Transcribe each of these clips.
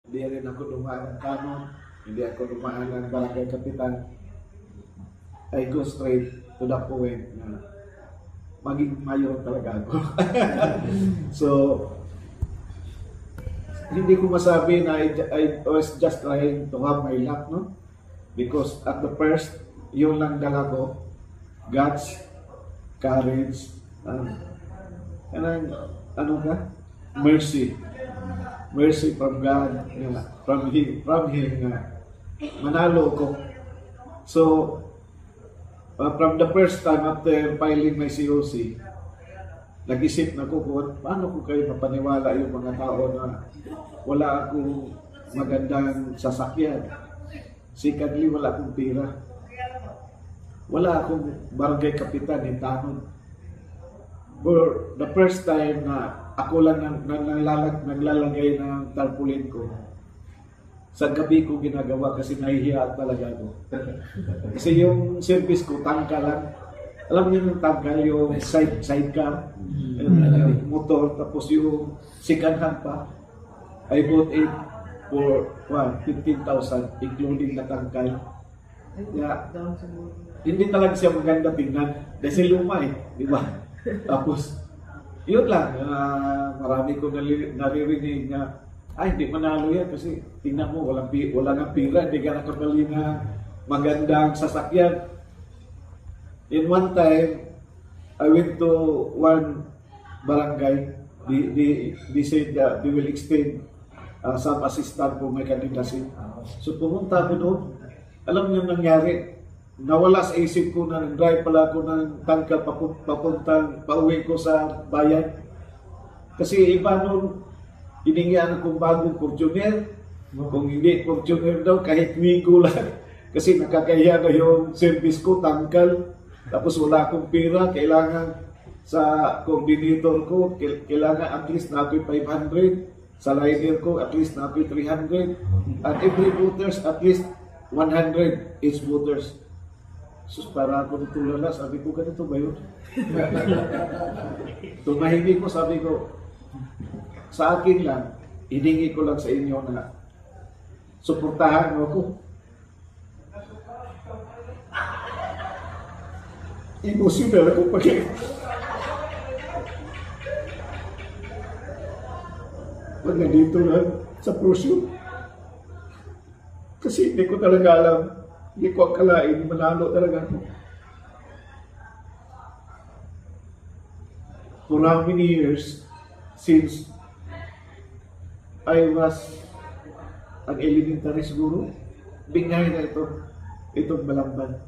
Hindi rin ako dumaan ng kanon, hindi ako dumaan ng barangay kapitan. I go straight to the point na maging mayor talaga ako. So, hindi ko masabi na I was just trying to have my luck, no? Because at the first, yung lang dala ko, guts, courage, ano ka? Mercy. Mercy from God, from Him, manalo ko. So, from the first time after filing my COC, nag-isip na ko kung paano ko kayo mapaniwala yung mga tao na wala akong magandang sasakyan. Secondly, wala akong pira. Wala akong barangay kapitan in Tanon. For the first time na ako lang naglalagay ng tarpaulin ko, sa gabi ko ginagawa kasi nahihiya talaga ako. Kasi yung service ko, tangka lang. Alam niyo yung tangka, yung sidecar, motor, tapos yung second hand pa. I bought it for 15,000, including na tangkay. Yeah. Hindi talaga siya maganda tingnan. Kasi luma di ba? Tapos, yun lang, marami ko naririnig na, ay, hindi manalo yan kasi tingnan mo, walang nga pira, hindi ka nakabali na magandang sasakyan. In one time, I went to one barangay, they said that they will extend some assistant for my candidacy. So pumunta ako doon, alam niyo nangyari, nawala sa isip ko na nag-drive pala ako ng tangka pauwi ko sa bayan. Kasi iba nun, hiningian akong bagong Fortuner. Kung hindi Fortuner daw, kahit Wigo lang. Kasi nakakahiya na yung service ko, tangkal. Tapos wala akong pira, kailangan sa coordinator ko, kailangan at least na ako 500. Sa liner ko, at least na ako 300. At every voters, at least 100 each voters. Sus, para ako natulala, sabi ko, ganito ba yun? Tumahimik ko, sabi ko, sa akin lang, hiningi ko lang sa inyo na suportahan mo ako. Emotional ako pag nandito lang sa pursuit. Kasi hindi ko talaga alam, hindi ko akalain, manalo talaga ako. For how many years since I was an elementary siguro, bingay na itong Balamban.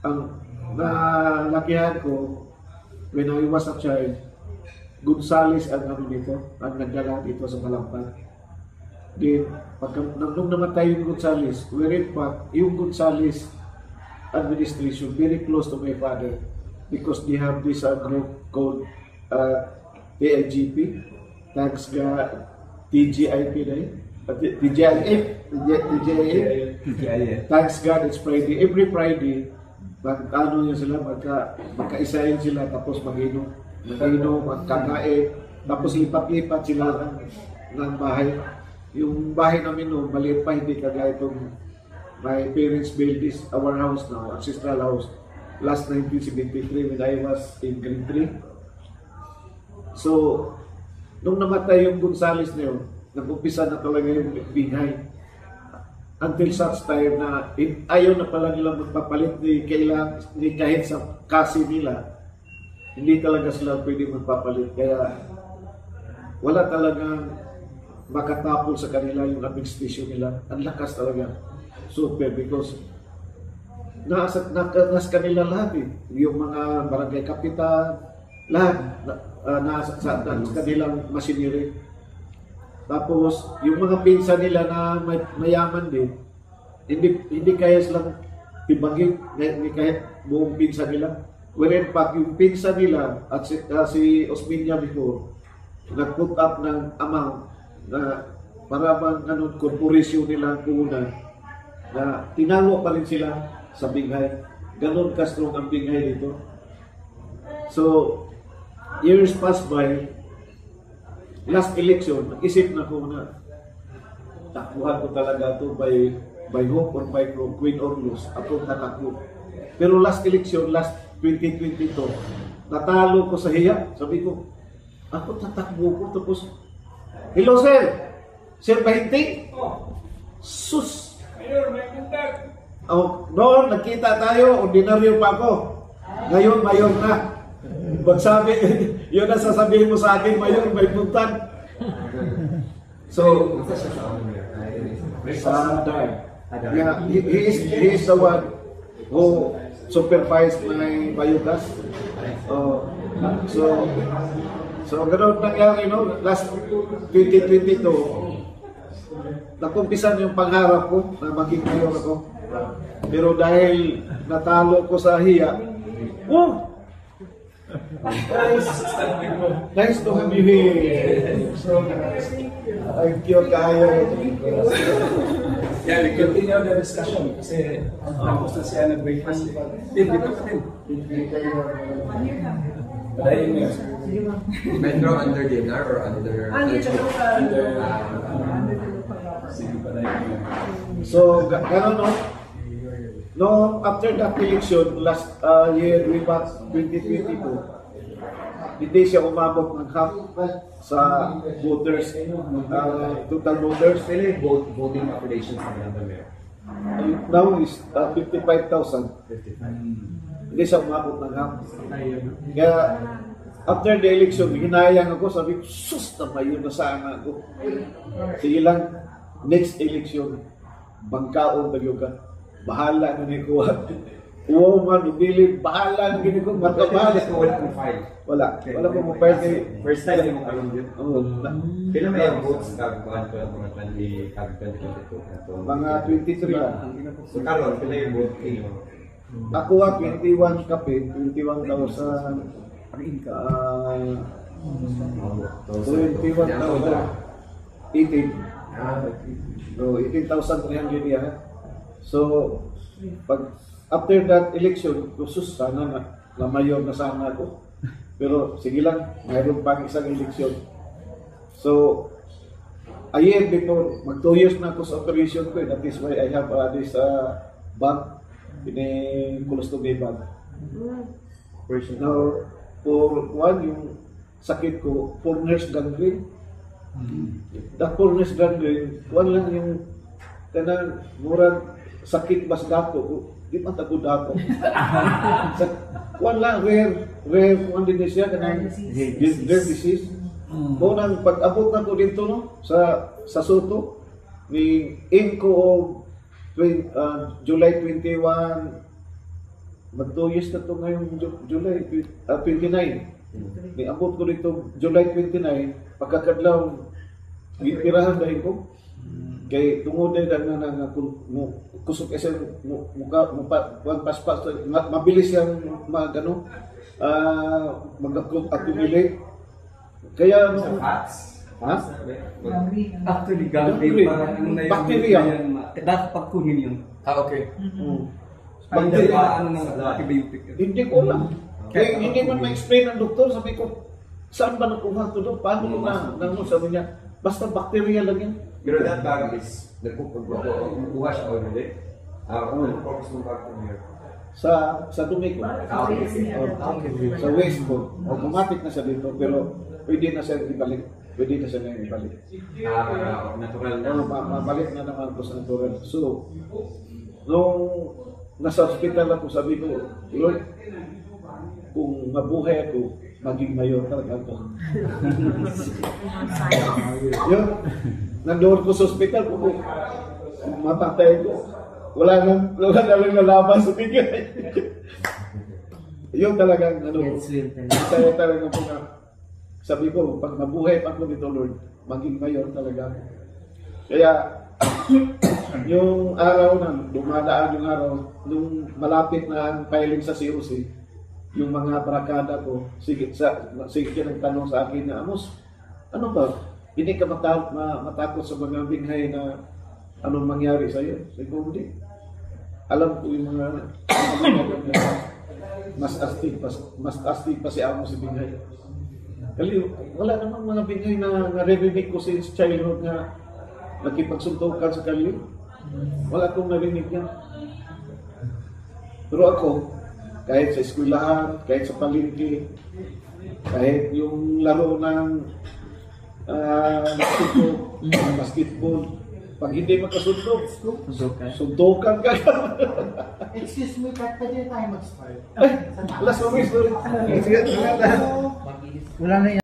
Ang nalakihan ko, when I was a child, Gonzales ang nagdala dito sa Balamban. Then, nung namatay yung Gonzales, where in fact, yung Gonzales administration very close to my father because they have this group called TLGP, thanks God, TGIP na yun, TGIF, thanks God it's Friday. Every Friday, ano yun sila, magkaisahin sila, tapos mag-inom, magkakain, tapos lipat-lipat sila ng bahay. Yung bahay namin noon, maliit pa, hindi kagaya itong my parents built this, our house now, ancestral house, last 1973 when I was in grade 3. So, nung namatay yung Gonzales na yun, nag-umpisa na talaga yung bingay. Until such time na ayaw na pala nilang magpapalit ni kahit sa kasi nila, hindi talaga sila pwede magpapalit. Kaya wala talagang makatapol sa kanila yung administration nila. Ang lakas talaga. Super because nasa kanila lahat yung mga barangay kapitan, lahat nasa kanilang machinery. Tapos yung mga pinsa nila na mayaman din, hindi kaya silang tibagin kahit buong pinsa nila. Wherein fact yung pinsa nila at si Osmeña before nag-put up ng amount na para bang korporasyon nila kuna na tinalo pa rin sila sa binghay. Ganon ka-strong ang binghay dito. So, years passed by, last election, nag-isip na ko na takbuhan ko talaga to by hope or by crook, win or lose, ako tatakbo. Pero last election, last 2022, natalo ko sa hiya. Sabi ko, ako tatakbo ko. Tapos, hello sir! Sir Bahiti? Sus! Mayor, may contact. Oh, noon, nagkita tayo, ordinaryo pa ako. Ngayon, mayor na. Magsabi, yun ang sasabihin mo sa akin, mayor, may puntag. So, yeah, he is the one who supervised my Bayugas. So ganoon nangyari, no? Last 2022, nakumpisan yung pangarap ko na maging mayor ako. Pero dahil natalo ko sa hiya, nice to have you here. So, thank you kayo. Yeah, we continue the discussion kasi tapos na siya nag-breakfast. Dito pa din. Padayin niya. Metro under DNR or under Sige, padayin niya. So, gano'n, no? No, after that election, last year, we passed 2022, hindi siya umabot ng half sa voters, total voters. voting population sa Manila Mayor? Now is 55,000. Hindi siya umabot ng half. Kaya, after the election, hinayang ako, sabi ko, sus, tamayo na sana ako. Sige lang, next election, bangkaon tayo ka. Bahala na ni Kuha. Uwo man, ubili, bahala na gini ko, matabal. Wala kong file. Wala po mo file kay... First time yung karoon din. Oo. Kailan may ang votes kagkuhan ko mga 2022? Mga 23 lang. So karoon, kailan yung vote kayo? Ako 21 kape, 21,000. 21,000. 18. So, 18,300 yan. So, pag after that election, kusus sana na mayor na sana ako. Pero sige lang, mayroon pang isang election. So, a year before, mag 2 years na ako sa operation ko. That is why I have this bank, Colostomy bank. Now, for one, yung sakit ko, Fournier's gangrene. That Fournier's gangrene, one lang yung kanang murag sakit mas dato, di man tagod dato. One lang, rare kung din siya, kanang rare disease. Unang pag-abot na ko dito, no, sa Soto, ni Inco of July 21, mag 2 years na ito ngayong July 29. Ni abot ko dito July 29, pagkakadlaw, gipirahan dahil ko. Kay tungod na kusog kasi mukha paspas mabilis yang magano mag-accumulate. Kaya no, ha? Actually, gangrene parang ano na yun. Bacteria. Dapat pagkunin yun. Okay. Bacteria, ano ng antibiotic. Hindi ko alam. Kaya hindi man ma-explain ng doktor, sabi ko, saan ba nakuha ito doon? Paano ko na sabi niya, basta bacteria lang yan. Pero that bag is, nagkukuha siya already. Ano purpose ng bag from here? Sa dumi ko. Sa waste ko. Automatic na siya dito, pero pwede na siya ibalik. Pwede na siya ngayon ibalik. Natural na. Mabalik na naman ko sa natural. So, nung nasa hospital ako, sabi ko, Lord, kung mabuhay ako, maging mayor talaga ako. Yun, nandoon ko sa hospital, kung mapatay ko, wala lang nalaban sa bigay. Yung talagang, saya talaga po na, sabi ko, pag mabuhay pa ako dito, Lord, maging mayor talaga ako. Kaya, yung araw na, dumadaan yung araw, nung malapit na ang filing sa COC, yung mga barakada ko, sige nagtanong sa akin na, Amos, ano ba? Hindi ka matakot sa mga binghay na anong mangyari sa iyo? Sige, hindi. Alam ko yung mga mas astig pa si Amos si binghay. Kasi wala namang mga binghay na nare-renig ko since childhood na nakipagsuntukan sa kalye. Wala akong narinig yan. Pero ako, kahit sa eskwelahan, kahit sa palengke, kahit yung laro ng basketball, pag hindi makasuntok, suntukan ka. Excuse me, Pat, pwede tayo mag-start? Alas, mamay, sorry. Wala na yan.